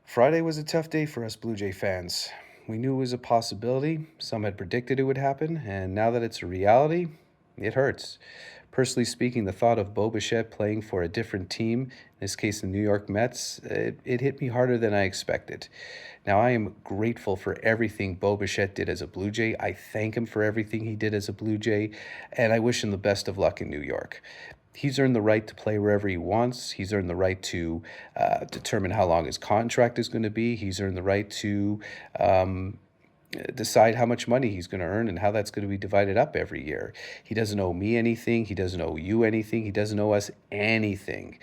Friday was a tough day for us Blue Jay fans. We knew it was a possibility, some had predicted it would happen, and now that it's a reality, it hurts. Personally speaking, the thought of Bo Bichette playing for a different team, in this case the New York Mets, it hit me harder than I expected. Now, I am grateful for everything Bo Bichette did as a Blue Jay. I thank him for everything he did as a Blue Jay, and I wish him the best of luck in New York. He's earned the right to play wherever he wants. He's earned the right to determine how long his contract is going to be. He's earned the right to um, decide how much money he's going to earn and how that's going to be divided up every year. He doesn't owe me anything. He doesn't owe you anything. He doesn't owe us anything.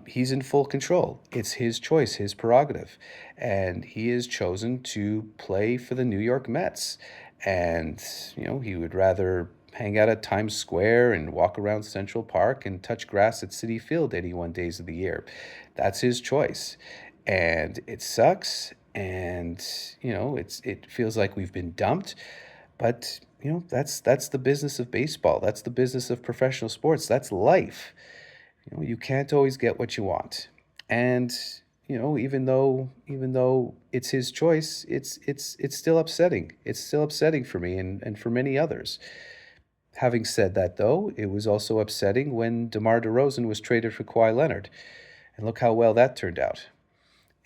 He's in full control. It's his choice, his prerogative. And he has chosen to play for the New York Mets. And, he would rather hang out at Times Square and walk around Central Park and touch grass at Citi Field 81 days of the year. That's his choice. And it sucks. And, it feels like we've been dumped. But, that's the business of baseball. That's the business of professional sports. That's life. You can't always get what you want. And, even though it's his choice, it's still upsetting. It's still upsetting for me and for many others. Having said that, though, it was also upsetting when DeMar DeRozan was traded for Kawhi Leonard. And look how well that turned out.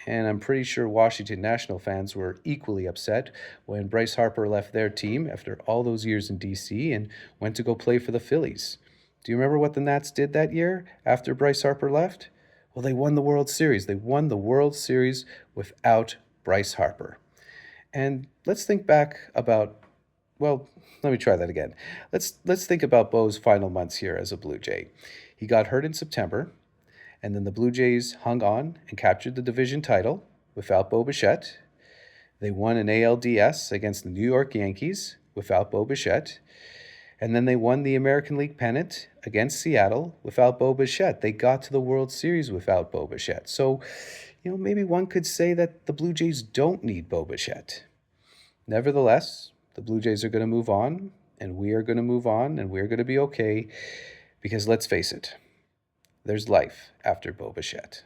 And I'm pretty sure Washington National fans were equally upset when Bryce Harper left their team after all those years in DC and went to go play for the Phillies. Do you remember what the Nats did that year after Bryce Harper left? Well, they won the World Series. They won the World Series without Bryce Harper. And let's think back about, well, let me try that again. Let's think about Bo's final months here as a Blue Jay. He got hurt in September, and then the Blue Jays hung on and captured the division title without Bo Bichette. They won an ALDS against the New York Yankees without Bo Bichette. And then they won the American League pennant against Seattle without Bo Bichette. They got to the World Series without Bo Bichette. So, maybe one could say that the Blue Jays don't need Bo Bichette. Nevertheless, the Blue Jays are going to move on, and we are going to move on, and we're going to be okay because let's face it, there's life after Bo Bichette.